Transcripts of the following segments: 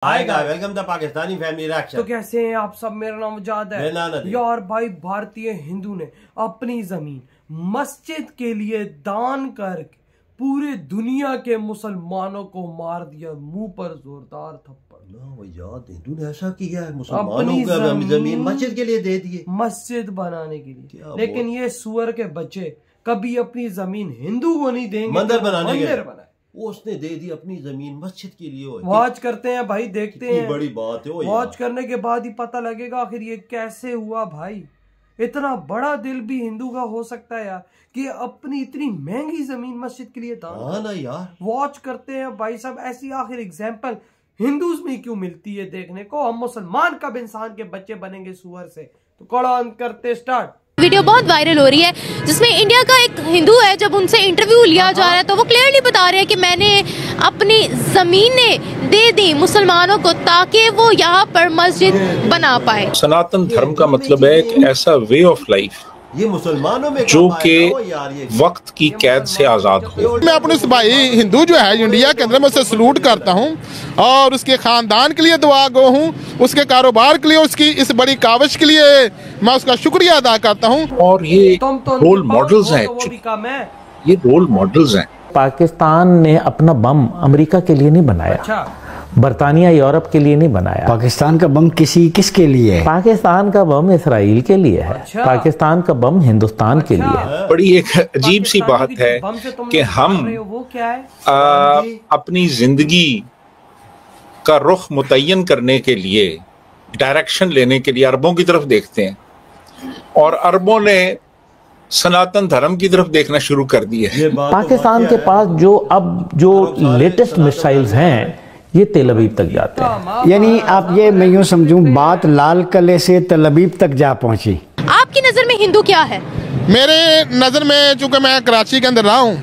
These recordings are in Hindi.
Hi guys, welcome to Pakistani family reaction. तो कैसे हैं आप सब? मेरा नाम उजाद है यार। भाई भारतीय हिंदू ने अपनी जमीन मस्जिद के लिए दान करके पूरे दुनिया के मुसलमानों को मार दिया, मुंह पर जोरदार थप्पड़। याद हिंदू ने ऐसा किया है, मुसलमानों को जमीन मस्जिद के लिए दे दिए, मस्जिद बनाने के लिए। लेकिन ये सुअर के बच्चे कभी अपनी जमीन हिंदू को नहीं देंगे, मंदिर बनाने के लिए। वो उसने दे दी अपनी जमीन मस्जिद के लिए। वॉच करते हैं भाई, देखते हैं, बड़ी बात है। वॉच करने के बाद ही पता लगेगा आखिर ये कैसे हुआ। भाई इतना बड़ा दिल भी हिंदू का हो सकता है यार, कि अपनी इतनी महंगी जमीन मस्जिद के लिए दान। ना यार, वॉच करते हैं भाई सब। ऐसी आखिर एग्जाम्पल हिंदूज में क्यों मिलती है देखने को? हम मुसलमान कब इंसान के बच्चे बनेंगे सुअर से? तो कुरान करते स्टार्ट। वीडियो बहुत वायरल हो रही है जिसमें इंडिया का एक हिंदू है, जब उनसे इंटरव्यू लिया जा रहा है तो वो क्लियरली बता रहे हैं कि मैंने अपनी जमीनें दे दी मुसलमानों को ताकि वो यहाँ पर मस्जिद बना पाए। सनातन धर्म का मतलब है एक ऐसा वे ऑफ लाइफ ये मुसलमानों में जो कि वक्त की कैद से आजाद हो। मैं अपने उस भाई हिंदू जो है इंडिया के अंदर, मैं उसे सलूट करता हूं और उसके खानदान के लिए दुआ गो हूं, उसके कारोबार के लिए, उसकी इस बड़ी काविश के लिए मैं उसका शुक्रिया अदा करता हूं। और ये रोल मॉडल्स हैं, ये रोल मॉडल्स हैं। पाकिस्तान ने अपना बम अमेरिका के लिए नहीं बनाया, बरतानिया यूरोप के लिए नहीं बनाया। पाकिस्तान का बम किसके लिए है? पाकिस्तान का बम इसराइल के लिए है। पाकिस्तान का बम हिंदुस्तान के लिए है। बड़ी एक अजीब सी बात है कि हम अपनी जिंदगी का रुख मुतय्यन करने के लिए, डायरेक्शन लेने के लिए अरबों की तरफ देखते हैं और अरबों ने सनातन धर्म की तरफ देखना शुरू कर दिया है। पाकिस्तान के पास जो लेटेस्ट मिसाइल्स हैं ये तेल अवीव तक जाते हैं। यानी आप ये, मैं यूं समझूं, बात लाल किले से तेल अवीव तक जा पहुंची। आपकी नजर में हिंदू क्या है? मेरे नजर में, चूंकि मैं कराची के अंदर रहा हूं,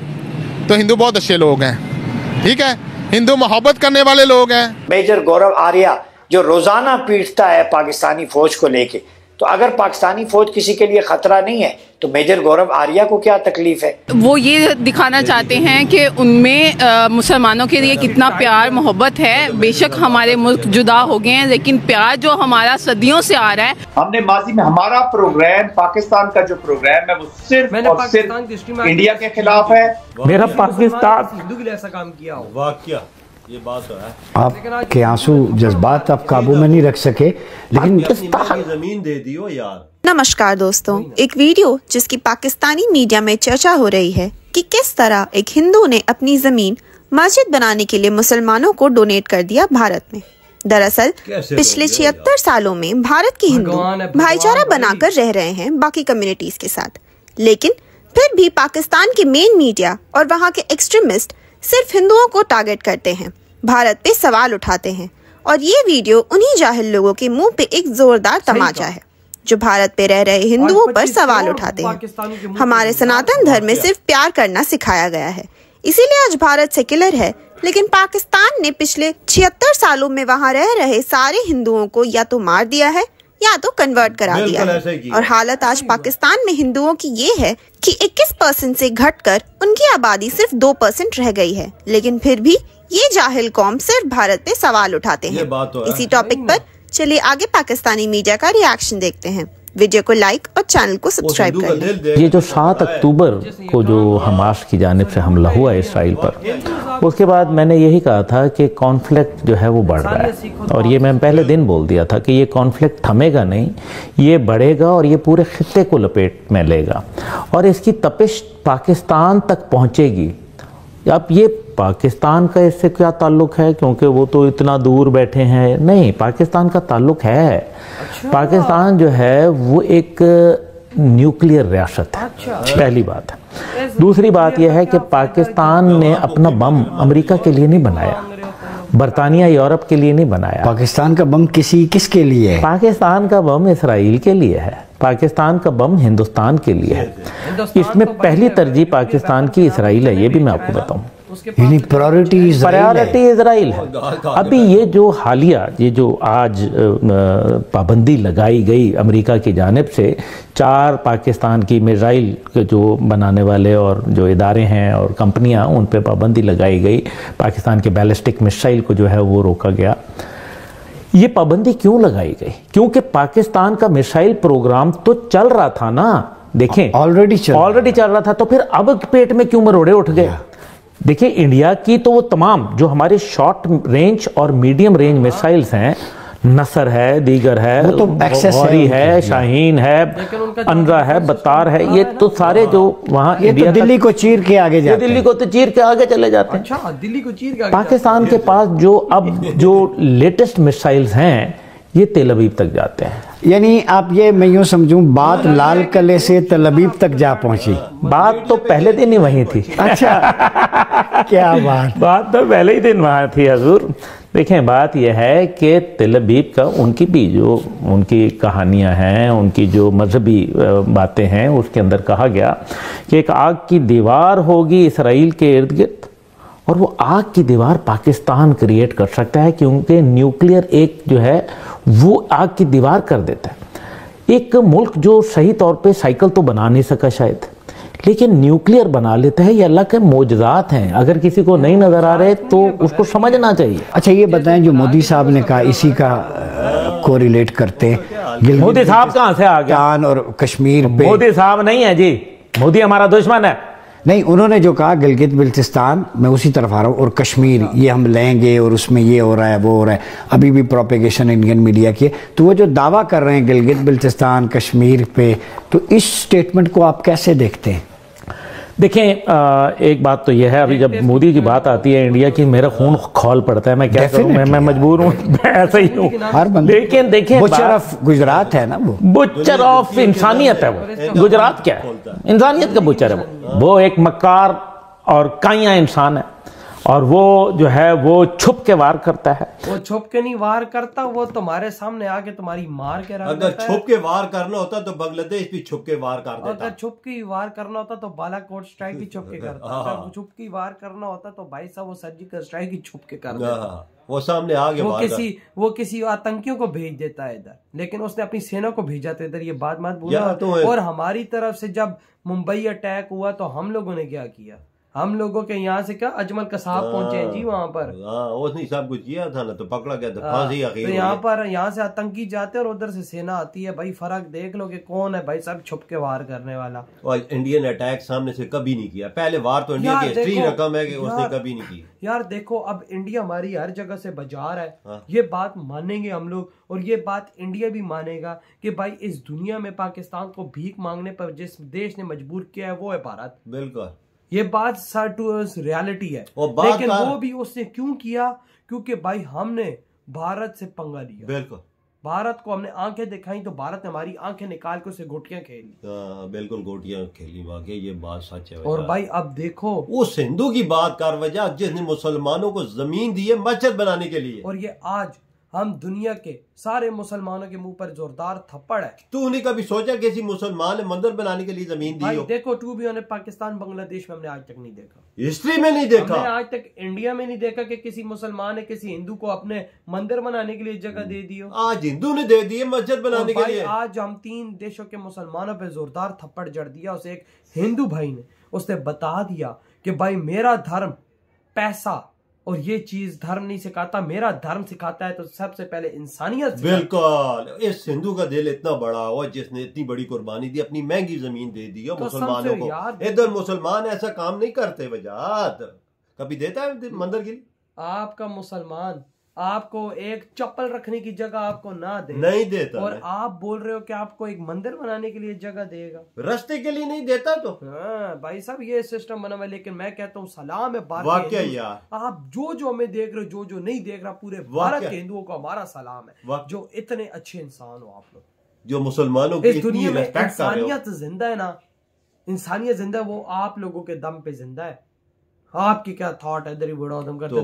तो हिंदू बहुत अच्छे लोग हैं। ठीक है, हिंदू मोहब्बत करने वाले लोग हैं। मेजर गौरव आर्या जो रोजाना पीटता है पाकिस्तानी फौज को लेके, तो अगर पाकिस्तानी फौज किसी के लिए खतरा नहीं है तो मेजर गौरव आर्या को क्या तकलीफ है? वो ये दिखाना चाहते हैं कि उनमें मुसलमानों के लिए कितना प्यार मोहब्बत है। बेशक हमारे मुल्क जुदा हो गए हैं, लेकिन प्यार जो हमारा सदियों से आ रहा है। हमने माजी में हमारा प्रोग्राम, पाकिस्तान का जो प्रोग्राम है वो सिर्फ और सिर्फ इंडिया के खिलाफ है। मेरा पाकिस्तान हिंदू के लिए ऐसा काम किया हो, वाकया ये बात तो है। आपके आंसू जज्बात आप काबू में नहीं रख सके, लेकिन जमीन दे दियो यार। नमस्कार दोस्तों, एक वीडियो जिसकी पाकिस्तानी मीडिया में चर्चा हो रही है कि किस तरह एक हिंदू ने अपनी जमीन मस्जिद बनाने के लिए मुसलमानों को डोनेट कर दिया भारत में। दरअसल पिछले 76 सालों में भारत के हिंदू भाईचारा बनाकर रह रहे हैं बाकी कम्युनिटीज के साथ, लेकिन फिर भी पाकिस्तान के मेन मीडिया और वहाँ के एक्सट्रीमिस्ट सिर्फ हिंदुओं को टारगेट करते हैं, भारत पे सवाल उठाते हैं। और ये वीडियो उन्हीं जाहिल लोगों के मुंह पे एक जोरदार तमाचा है जो भारत पे रह रहे हिंदुओं पर सवाल उठाते हैं। हमारे सनातन धर्म में सिर्फ प्यार करना सिखाया गया है, इसीलिए आज भारत सेक्युलर है। लेकिन पाकिस्तान ने पिछले 76 सालों में वहाँ रह रहे सारे हिंदुओं को या तो मार दिया है या तो कन्वर्ट करा दिया है। और हालत आज पाकिस्तान में हिंदुओं की ये है कि 21% से घटकर उनकी आबादी सिर्फ 2% रह गई है। लेकिन फिर भी ये जाहिल कौम सिर्फ भारत पे सवाल उठाते हैं। इसी टॉपिक पर चलिए आगे पाकिस्तानी मीडिया का रिएक्शन देखते हैं। वीडियो को लाइक और चैनल को सब्सक्राइब कर लें। ये जो 7 अक्टूबर को जो हमास की जानिब से हमला हुआ इसराइल पर, उसके बाद मैंने यही कहा था कि कॉन्फ्लिक्ट जो है वो बढ़ रहा है। और ये मैं पहले दिन बोल दिया था कि ये कॉन्फ्लिक्ट थमेगा नहीं, ये बढ़ेगा और ये पूरे खित्ते को लपेट में लेगा और इसकी तपिश पाकिस्तान तक पहुँचेगी। अब ये पाकिस्तान का इससे क्या ताल्लुक है, क्योंकि वो तो इतना दूर बैठे हैं? नहीं, पाकिस्तान का ताल्लुक है। पाकिस्तान जो है वो एक न्यूक्लियर रियासत है, पहली बात है। दूसरी बात यह है कि पाकिस्तान ने अपना बम अमेरिका के लिए नहीं बनाया, बरतानिया यूरोप के लिए नहीं बनाया। पाकिस्तान का बम किसके लिए है? पाकिस्तान का बम इसराइल के लिए है। पाकिस्तान का बम हिंदुस्तान के लिए है। इसमें पहली तरजीह पाकिस्तान की इसराइल है, ये भी मैं आपको बताऊं। प्रायोरिटी इजराइल है। अभी ये जो हालिया, ये जो आज पाबंदी लगाई गई अमेरिका की जानिब से, 4 पाकिस्तान की मिसाइल जो बनाने वाले और जो इदारे हैं और कंपनियां, उन पे पाबंदी लगाई गई। पाकिस्तान के बैलिस्टिक मिसाइल को जो है वो रोका गया। ये पाबंदी क्यों लगाई गई? क्योंकि पाकिस्तान का मिसाइल प्रोग्राम तो चल रहा था ना, देखें ऑलरेडी चल रहा था, तो फिर अब पेट में क्यों मरोड़े उठ गए? देखिए इंडिया की तो वो तमाम जो हमारे शॉर्ट रेंज और मीडियम रेंज मिसाइल्स हैं, नसर है, दीगर है, तो गौरी है, शाहीन है, अनरा है, बतार है, ये तो सारे जो वहाँ इंडिया तो दिल्ली को चीर के आगे जाते हैं। दिल्ली को तो चीर के आगे चले जाते हैं। अच्छा, दिल्ली को चीर के पाकिस्तान के पास जो अब जो लेटेस्ट मिसाइल्स हैं ये तेल अवीव तक जाते हैं। यानी आप ये मैं यूं समझूं बात लाल किले से तेल अवीव तक जा पहुंची। बात तो पहले दिन ही वहीं थी। अच्छा क्या बात तो पहले ही दिन वहाँ थी हजूर। देखें बात यह है कि तेल अवीव का उनकी भी जो उनकी कहानियाँ हैं, उनकी जो मजहबी बातें हैं, उसके अंदर कहा गया कि एक आग की दीवार होगी इसराइल के इर्द गिर्द, और वो आग की दीवार पाकिस्तान क्रिएट कर सकता है क्योंकि न्यूक्लियर एक जो है वो आग की दीवार कर देता है। एक मुल्क जो सही तौर पे साइकिल तो बना नहीं सका शायद, लेकिन न्यूक्लियर बना लेता है। ये अल्लाह के मोजज़ात हैं, अगर किसी को नहीं नजर आ रहे तो उसको समझना चाहिए। अच्छा ये बताएं, जो मोदी साहब ने कहा इसी का कोरिलेट करते हैं, मोदी साहब कहाँ से आ गया? और कश्मीर पे मोदी साहब नहीं है जी, मोदी हमारा दुश्मन है। नहीं, उन्होंने जो कहा गिलगित बिल्तिस्तान, मैं उसी तरफ आ रहा हूँ, और कश्मीर ये हम लेंगे और उसमें ये हो रहा है वो हो रहा है, अभी भी प्रोपेगेशन इंडियन मीडिया की है। तो वो जो दावा कर रहे हैं गिलगित बिल्तिस्तान कश्मीर पे, तो इस स्टेटमेंट को आप कैसे देखते हैं? देखें एक बात तो यह है, अभी जब मोदी की बात आती है इंडिया की, मेरा खून खौल पड़ता है। मैं क्या करूं, मैं मजबूर हूं, मैं ऐसा ही हूं। लेकिन देखें बुचर ऑफ गुजरात है ना, वो बुचर ऑफ इंसानियत है। वो गुजरात क्या है, इंसानियत का बुचर है। वो एक मक्कार और काइया इंसान है, और वो जो है वो छुप के वार करता है। वो छुप के नहीं वार करता, वो तुम्हारे सामने आके तुम्हारी मार के रख देता है। अगर छुप के वार करना होता तो बांग्लादेश भी छुप के वार कर देता। अगर छुप के वार करना होता तो बालाकोट स्ट्राइक भी छुप के करता। अगर छुप की वार करना होता तो भाई साहब वो सर्जिकल स्ट्राइक ही छुप के कर देता। वो सामने आ गया, वो किसी आतंकियों को भेज देता है इधर, लेकिन उसने अपनी सेना को भेजा था इधर। ये बात मत भूलना। और हमारी तरफ से जब मुंबई अटैक हुआ तो हम लोगों ने क्या किया, हम लोगों के यहाँ से क्या अजमल कसाब पहुंचे हैं जी वहाँ पर। उसने सब कुछ किया था ना, तो पकड़ा गया था, फांसी आखिर। तो यहाँ पर यहाँ से आतंकी जाते हैं और उधर से सेना आती है। भाई फर्क देख लो कि कौन है भाई सब छुप के वार करने वाला। और इंडियन अटैक सामने से कभी नहीं किया। पहले वार तो इंडिया की हिस्ट्री रकम है कि उसने कभी नहीं की। यार देखो, अब इंडिया हमारी हर जगह से बाजार है, ये बात मानेंगे हम लोग, और ये बात इंडिया भी मानेगा कि भाई इस दुनिया में पाकिस्तान को भीख मांगने पर जिस देश ने मजबूर किया है वो है भारत। बिल्कुल, ये बात सर टू रियलिटी है। लेकिन वो भी उसने क्यों किया? क्योंकि भाई हमने भारत से पंगा लिया। बिल्कुल, भारत को हमने आंखें दिखाई तो भारत ने हमारी आंखें निकाल के उसे गोटियां खेली। बिल्कुल गोटियां खेली, वाकई ये बात सच है। और भाई अब देखो, उस हिंदू की बात कर वजह जिसने मुसलमानों को जमीन दी है मस्जिद बनाने के लिए, और ये आज हम दुनिया के सारे मुसलमानों के मुंह पर जोरदार थप्पड़ है। तूने कभी सोचा किसी मुसलमान ने मंदिर बनाने के लिए जमीन दी हो? देखो, टू भी उन्हें पाकिस्तान बांग्लादेश में हमने आज तक नहीं देखा, हिस्ट्री में नहीं देखा, हमने आज तक इंडिया में नहीं देखा कि किसी मुसलमान ने किसी हिंदू को अपने मंदिर बनाने के लिए जगह दे दी हो। आज हिंदू ने दे दी है मस्जिद बनाने के लिए। आज हम 3 देशों के मुसलमानों पे जोरदार थप्पड़ जड़ दिया। उसे एक हिंदू भाई ने उसने बता दिया कि भाई मेरा धर्म पैसा और ये चीज धर्म नहीं सिखाता, मेरा धर्म सिखाता है तो सबसे पहले इंसानियत। बिल्कुल, इस हिंदू का दिल इतना बड़ा हो जिसने इतनी बड़ी कुर्बानी दी, अपनी महंगी जमीन दे दी तो मुसलमानों को। इधर मुसलमान ऐसा काम नहीं करते। वजात कभी देता है मंदिर के लिए? आपका मुसलमान आपको एक चप्पल रखने की जगह आपको ना दे, नहीं देता, और आप बोल रहे हो कि आपको एक मंदिर बनाने के लिए जगह देगा, रास्ते के लिए नहीं देता। तो हाँ भाई साहब ये सिस्टम बना हुआ है। लेकिन मैं कहता हूँ सलाम है भारत के यार, आप जो हमें देख रहे हो, जो नहीं देख रहा, पूरे भारत के हिंदुओं को हमारा सलाम है, जो इतने अच्छे इंसान हो आप लोग, जो मुसलमानों की इस दुनिया में इंसानियत जिंदा है ना, इंसानियत जिंदा है, वो आप लोगों के दम पे जिंदा है। आपकी क्या थॉट है? इधर ही बुढ़ा करते तो